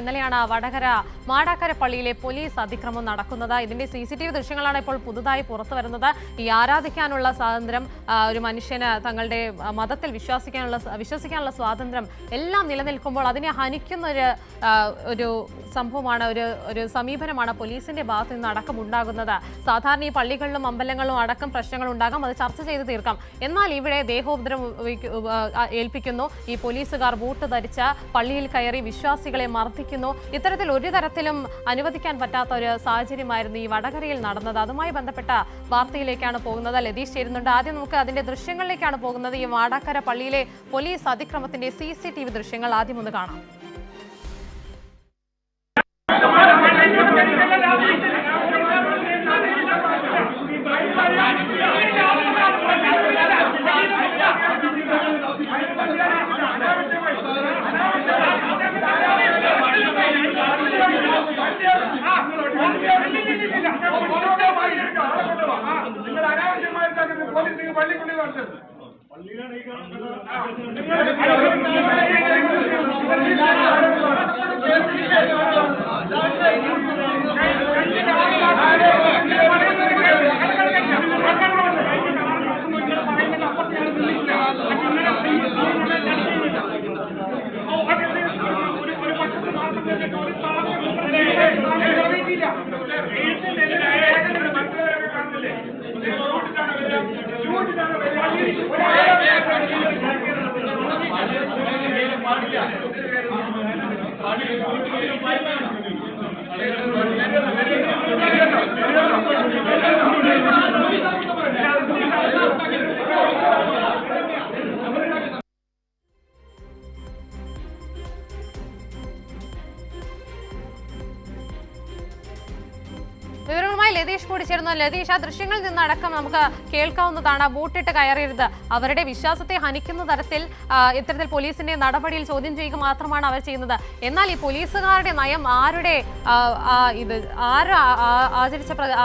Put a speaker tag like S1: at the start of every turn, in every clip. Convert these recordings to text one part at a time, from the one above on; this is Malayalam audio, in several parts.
S1: ഇന്നലെയാണ് വടകര മാടാക്കര പള്ളിയിലെ പോലീസ് അതിക്രമം നടക്കുന്നത്. ഇതിന്റെ CCTV ദൃശ്യങ്ങളാണ് ഇപ്പോൾ പുതുതായി പുറത്തു വരുന്നത്. ഈ ആരാധിക്കാനുള്ള സ്വാതന്ത്ര്യം, ഒരു മനുഷ്യന് തങ്ങളുടെ മതത്തിൽ വിശ്വസിക്കാനുള്ള സ്വാതന്ത്ര്യം എല്ലാം നിലനിൽക്കുമ്പോൾ അതിനെ ഹനിക്കുന്ന ഒരു സംഭവമാണ്, ഒരു സമീപനമാണ് പോലീസിന്റെ ഭാഗത്ത് നിന്ന് അടക്കം ഉണ്ടാകുന്നത്. സാധാരണ ഈ പള്ളികളിലും അമ്പലങ്ങളിലും അടക്കം പ്രശ്നങ്ങൾ ഉണ്ടാകാം, അത് ചർച്ച ചെയ്ത് തീർക്കാം. എന്നാൽ ഇവിടെ ദേഹോപദ്രവം ഏൽപ്പിക്കുന്നു. ഈ പോലീസുകാർ ബൂട്ട് ധരിച്ച പള്ളിയിൽ കയറി വിശ്വാസികളെ മർദ്ദിക്കുന്നു. ഇത്തരത്തിൽ ഒരു തരത്തിലും അനുവദിക്കാൻ പറ്റാത്ത ഒരു സാഹചര്യമായിരുന്നു ഈ വടകരയിൽ നടന്നത്. അതുമായി ബന്ധപ്പെട്ട വാർത്തയിലേക്കാണ് പോകുന്നത്. ലതീഷ് ചേരുന്നുണ്ട്. ആദ്യം നമുക്ക് അതിന്റെ ദൃശ്യങ്ങളിലേക്കാണ് പോകുന്നത്. ഈ മാടാക്കര പള്ളിയിലെ പോലീസ് അതിക്രമത്തിന്റെ CCTV ദൃശ്യങ്ങൾ ആദ്യം ഒന്ന് കാണാം. വിവരങ്ങളുമായി ലതീഷ് കൂടി ചേരുന്നു. ലതീഷ്, ആ ദൃശ്യങ്ങളിൽ നിന്നടക്കം നമുക്ക് കേൾക്കാവുന്നതാണ്. ബൂട്ടിട്ട് കയറരുത്, അവരുടെ വിശ്വാസത്തെ ഹനിക്കുന്ന തരത്തിൽ ഇത്തരത്തിൽ പോലീസിന്റെ നടപടിയിൽ ചോദ്യം ചെയ്യുക മാത്രമാണ് അവർ ചെയ്യുന്നത്. എന്നാൽ ഈ പോലീസുകാരുടെ നയം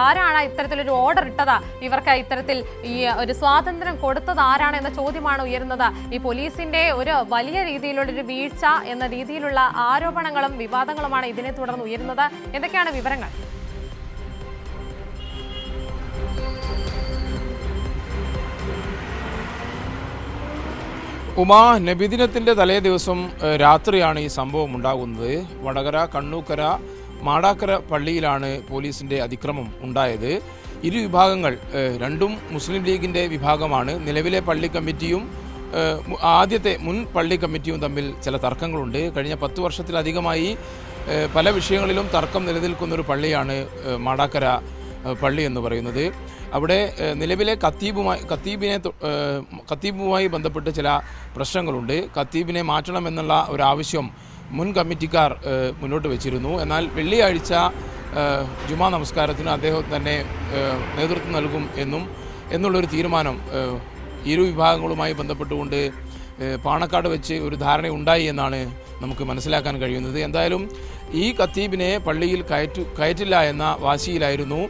S1: ആരാണ് ഇത്തരത്തിലൊരു ഓർഡർ ഇട്ടത്, ഇവർക്ക് ഇത്തരത്തിൽ ഈ ഒരു സ്വാതന്ത്ര്യം കൊടുത്തത് ആരാണ് എന്ന ചോദ്യമാണ് ഉയരുന്നത്. ഈ പോലീസിന്റെ ഒരു വലിയ രീതിയിലുള്ള ഒരു വീഴ്ച എന്ന രീതിയിലുള്ള ആരോപണങ്ങളും വിവാദങ്ങളുമാണ് ഇതിനെ തുടർന്ന് ഉയരുന്നത്. എന്തൊക്കെയാണ് വിവരങ്ങൾ?
S2: നബിദിനത്തിൻ്റെ തലേ ദിവസം രാത്രിയാണ് ഈ സംഭവം ഉണ്ടാകുന്നത്. വടകര കണ്ണൂക്കര മാടാക്കര പള്ളിയിലാണ് പോലീസിൻ്റെ അതിക്രമം ഉണ്ടായത്. ഇരു വിഭാഗങ്ങൾ, രണ്ടും മുസ്ലിം ലീഗിൻ്റെ വിഭാഗമാണ്. നിലവിലെ പള്ളി കമ്മിറ്റിയും ആദ്യത്തെ മുൻ പള്ളി കമ്മിറ്റിയും തമ്മിൽ ചില തർക്കങ്ങളുണ്ട്. കഴിഞ്ഞ 10 വർഷത്തിലധികമായി പല വിഷയങ്ങളിലും തർക്കം നിലനിൽക്കുന്നൊരു പള്ളിയാണ് മാടാക്കര പള്ളി എന്ന് പറയുന്നത്. അവിടെ നിലവിലെ ഖത്തീബുമായി ബന്ധപ്പെട്ട് ചില പ്രശ്നങ്ങളുണ്ട്. ഖത്തീബിനെ മാറ്റണമെന്നുള്ള ഒരാവശ്യം മുൻ കമ്മിറ്റിക്കാർ മുന്നോട്ട് വെച്ചിരുന്നു. എന്നാൽ വെള്ളിയാഴ്ച ജുമാ നമസ്കാരത്തിന് അദ്ദേഹം തന്നെ നേതൃത്വം നൽകും എന്നുള്ളൊരു തീരുമാനം ഇരു വിഭാഗങ്ങളുമായി ബന്ധപ്പെട്ടുകൊണ്ട് പാണക്കാട് വെച്ച് ഒരു ധാരണയുണ്ടായി എന്നാണ് നമുക്ക് മനസ്സിലാക്കാൻ കഴിയുന്നത്. എന്തായാലും ഈ ഖത്തീബിനെ പള്ളിയിൽ കയറ്റില്ല എന്ന വാശിയിലായിരുന്നു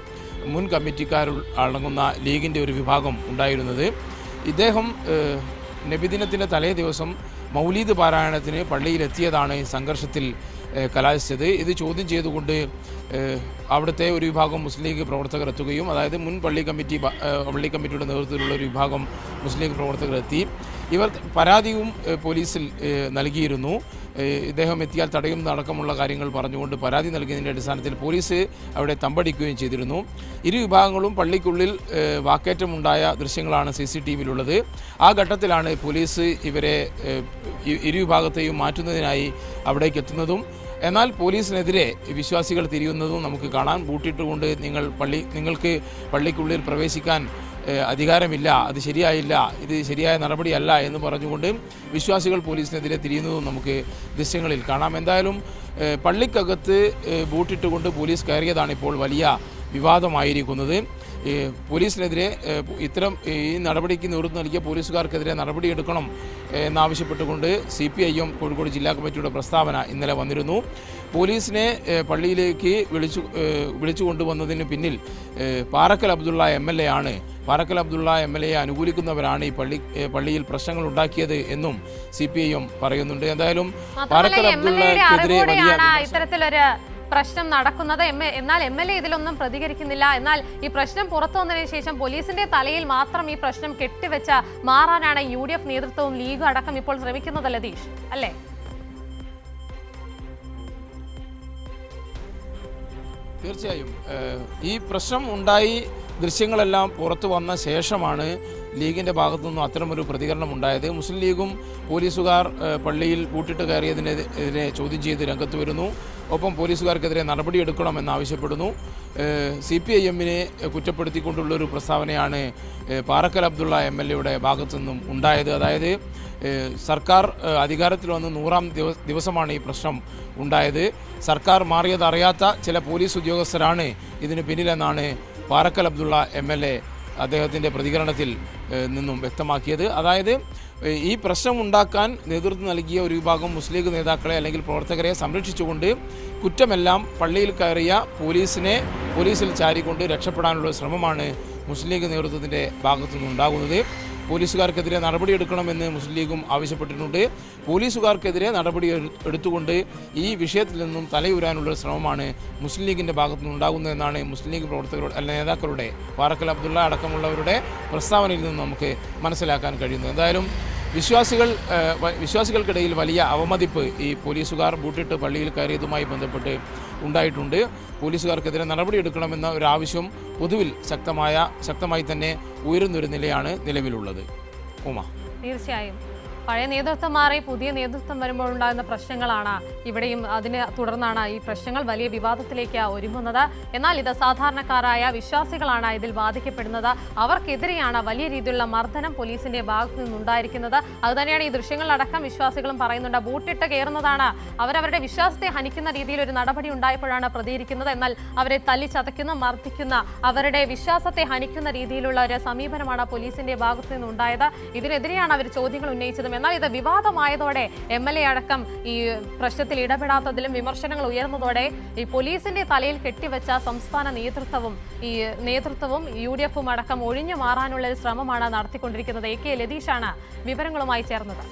S2: മുൻ കമ്മിറ്റിക്കാർ അടങ്ങുന്ന ലീഗിൻ്റെ ഒരു വിഭാഗം ഉണ്ടായിരുന്നത്. ഇദ്ദേഹം നബിദിനത്തിൻ്റെ തലേ ദിവസം മൗലീദ് പാരായണത്തിന് പള്ളിയിലെത്തിയതാണ് സംഘർഷത്തിൽ കലാശിച്ചത്. ഇത് ചോദ്യം ചെയ്തുകൊണ്ട് അവിടുത്തെ ഒരു വിഭാഗം മുസ്ലിം ലീഗ് പ്രവർത്തകർ എത്തുകയും, അതായത് മുൻ പള്ളി കമ്മിറ്റിയുടെ നേതൃത്വത്തിലുള്ള ഒരു വിഭാഗം മുസ്ലിം ലീഗ് പ്രവർത്തകർ എത്തി. ഇവർ പരാതിയും പോലീസിൽ നൽകിയിരുന്നു. ഇദ്ദേഹം എത്തിയാൽ തടയുന്നതടക്കമുള്ള കാര്യങ്ങൾ പറഞ്ഞുകൊണ്ട് പരാതി നൽകിയതിൻ്റെ അടിസ്ഥാനത്തിൽ പോലീസ് അവിടെ തമ്പടിക്കുകയും ചെയ്തിരുന്നു. ഇരു വിഭാഗങ്ങളും പള്ളിക്കുള്ളിൽ വാക്കേറ്റമുണ്ടായ ദൃശ്യങ്ങളാണ് CCTVയിലുള്ളത്. ആ ഘട്ടത്തിലാണ് പോലീസ് ഇവരെ ഇരു വിഭാഗത്തെയും മാറ്റുന്നതിനായി അവിടേക്ക് എത്തുന്നതും. എന്നാൽ പോലീസിനെതിരെ വിശ്വാസികൾ തിരിയുന്നതും നമുക്ക് കാണാൻ. ബൂട്ടിട്ടുകൊണ്ട് നിങ്ങൾക്ക് പള്ളിക്കുള്ളിൽ പ്രവേശിക്കാൻ അധികാരമില്ല, അത് ശരിയായില്ല, ഇത് ശരിയായ നടപടിയല്ല എന്ന് പറഞ്ഞുകൊണ്ട് വിശ്വാസികൾ പോലീസിനെതിരെ തിരിയുന്നതും നമുക്ക് ദൃശ്യങ്ങളിൽ കാണാം. എന്തായാലും പള്ളിക്കകത്ത് ബൂട്ടിട്ടുകൊണ്ട് പോലീസ് കയറിയതാണ് ഇപ്പോൾ വലിയ വിവാദമായിരിക്കുന്നത്. പോലീസിനെതിരെ ഈ നടപടിക്ക് നേതൃത്വം നൽകിയ പോലീസുകാർക്കെതിരെ നടപടിയെടുക്കണം എന്നാവശ്യപ്പെട്ടുകൊണ്ട് CPIM കോഴിക്കോട് ജില്ലാ കമ്മിറ്റിയുടെ പ്രസ്താവന ഇന്നലെ വന്നിരുന്നു. പോലീസിനെ പള്ളിയിലേക്ക് വിളിച്ചു കൊണ്ടുവന്നതിന് പിന്നിൽ പാറക്കൽ അബ്ദുള്ള MLA ആണ് പാറക്കൽ അബ്ദുള്ള MLA അനുകൂലിക്കുന്നവരാണ് ഈ പള്ളിയിൽ പ്രശ്നങ്ങൾ ഉണ്ടാക്കിയത് എന്നും CPIM പറയുന്നുണ്ട്. എന്തായാലും പാറക്കൽ അബ്ദുള്ളക്കെതിരെ വലിയ
S1: ഇത്തരത്തിലൊരു പ്രശ്നം നടക്കുന്നത്. എന്നാൽ MLA ഇതിലൊന്നും പ്രതികരിക്കുന്നില്ല. എന്നാൽ ഈ പ്രശ്നം പുറത്തു വന്നതിന് ശേഷം പോലീസിന്റെ തലയിൽ മാത്രം ഈ പ്രശ്നം കെട്ടിവെച്ച മാറാനാണ് UDF നേതൃത്വവും ലീഗ് അടക്കം ഇപ്പോൾ ശ്രമിക്കുന്നത് ലതീഷ്, അല്ലേ?
S2: തീർച്ചയായും ഈ പ്രശ്നം ഉണ്ടായി ദൃശ്യങ്ങളെല്ലാം പുറത്തു വന്ന ശേഷമാണ് ലീഗിൻ്റെ ഭാഗത്തു നിന്നും അത്തരമൊരു പ്രതികരണം ഉണ്ടായത്. മുസ്ലിം ലീഗും പോലീസുകാർ പള്ളിയിൽ പൂട്ടിട്ട് കയറിയതിനെതിരെ ചോദ്യം ചെയ്ത് രംഗത്ത് വരുന്നു. ഒപ്പം പോലീസുകാർക്കെതിരെ നടപടിയെടുക്കണമെന്നാവശ്യപ്പെടുന്നു. CPIMനെ കുറ്റപ്പെടുത്തിക്കൊണ്ടുള്ളൊരു പ്രസ്താവനയാണ് പാറക്കൽ അബ്ദുള്ള MLAയുടെ ഭാഗത്തു നിന്നും ഉണ്ടായത്. അതായത് സർക്കാർ അധികാരത്തിൽ വന്ന് 100-ാം ദിവസമാണ് ഈ പ്രശ്നം ഉണ്ടായത്. സർക്കാർ മാറിയതറിയാത്ത ചില പോലീസ് ഉദ്യോഗസ്ഥരാണ് ഇതിന് പിന്നിലെന്നാണ് പാറക്കൽ അബ്ദുള്ള MLA അദ്ദേഹത്തിൻ്റെ പ്രതികരണത്തിൽ നിന്നും വ്യക്തമാക്കിയത്. അതായത് ഈ പ്രശ്നം ഉണ്ടാക്കാൻ നേതൃത്വം നൽകിയ ഒരു വിഭാഗം മുസ്ലിം ലീഗ് നേതാക്കളെ അല്ലെങ്കിൽ പ്രവർത്തകരെ സംരക്ഷിച്ചുകൊണ്ട് കുറ്റമെല്ലാം പള്ളിയിൽ കയറിയ പോലീസിൽ ചാരിക്കൊണ്ട് രക്ഷപ്പെടാനുള്ള ശ്രമമാണ് മുസ്ലിം ലീഗ് നേതൃത്വത്തിൻ്റെ ഭാഗത്തു നിന്നുണ്ടാകുന്നത്. പോലീസുകാർക്കെതിരെ നടപടിയെടുക്കണമെന്ന് മുസ്ലിം ലീഗും ആവശ്യപ്പെട്ടിട്ടുണ്ട്. പോലീസുകാർക്കെതിരെ നടപടി എടുത്തുകൊണ്ട് ഈ വിഷയത്തിൽ നിന്നും തലയൂരാനുള്ള ശ്രമമാണ് മുസ്ലിം ലീഗിൻ്റെ ഭാഗത്തു നിന്നുണ്ടാകുന്നതെന്നാണ് മുസ്ലിം ലീഗ് പ്രവർത്തകരുടെ നേതാക്കളുടെ പാറക്കൽ അബ്ദുള്ള അടക്കമുള്ളവരുടെ പ്രസ്താവനയിൽ നിന്ന് നമുക്ക് മനസ്സിലാക്കാൻ കഴിയുന്നത്. എന്തായാലും വിശ്വാസികൾക്കിടയിൽ വലിയ അവമതിപ്പ് ഈ പോലീസുകാർ ബൂട്ടിട്ട് പള്ളിയിൽ കയറിയതുമായി ബന്ധപ്പെട്ട് ഉണ്ടായിട്ടുണ്ട്. പോലീസുകാർക്കെതിരെ നടപടിയെടുക്കണമെന്ന ഒരു ആവശ്യം പൊതുവിൽ ശക്തമായി തന്നെ ഉയരുന്നൊരു നിലയാണ് നിലവിലുള്ളത്. ഉമ,
S1: തീർച്ചയായും പഴയ നേതൃത്വം മാറി പുതിയ നേതൃത്വം വരുമ്പോൾ ഉണ്ടാകുന്ന പ്രശ്നങ്ങളാണ് ഇവിടെയും. അതിനെ തുടർന്നാണ് ഈ പ്രശ്നങ്ങൾ വലിയ വിവാദത്തിലേക്ക് ഒരുങ്ങുന്നത്. എന്നാൽ ഇത് സാധാരണക്കാരായ വിശ്വാസികളാണ് ഇതിൽ ബാധിക്കപ്പെടുന്നത്. അവർക്കെതിരെയാണ് വലിയ രീതിയിലുള്ള മർദ്ദനം പോലീസിന്റെ ഭാഗത്തു നിന്നുണ്ടായിരിക്കുന്നത്. അതുതന്നെയാണ് ഈ ദൃശ്യങ്ങളിലടക്കം വിശ്വാസികളും പറയുന്നുണ്ട്. ബൂട്ടിട്ട് കയറുന്നതാണ് അവരവരുടെ വിശ്വാസത്തെ ഹനിക്കുന്ന രീതിയിൽ ഒരു നടപടി ഉണ്ടായപ്പോഴാണ് പ്രതികരിക്കുന്നത്. എന്നാൽ അവരെ തല്ലിച്ചതയ്ക്കുന്ന, മർദ്ദിക്കുന്ന, അവരുടെ വിശ്വാസത്തെ ഹനിക്കുന്ന രീതിയിലുള്ള ഒരു സമീപനമാണ് പോലീസിന്റെ ഭാഗത്തു നിന്നുണ്ടായത്. ഇതിനെതിരെയാണ് അവർ ചോദ്യങ്ങൾ ഉന്നയിച്ചത്. എന്നാൽ ഇത് വിവാദമായതോടെ MLA അടക്കം ഈ പ്രശ്നത്തിൽ ഇടപെടാത്തതിലും വിമർശനങ്ങൾ ഉയർന്നതോടെ ഈ പോലീസിന്റെ തലയിൽ കെട്ടിവെച്ച സംസ്ഥാന നേതൃത്വവും UDFും അടക്കം ഒഴിഞ്ഞു മാറാനുള്ള ഒരു ശ്രമമാണ് നടത്തിക്കൊണ്ടിരിക്കുന്നത്. AK ലതീഷാണ് വിവരങ്ങളുമായി ചേർന്നത്.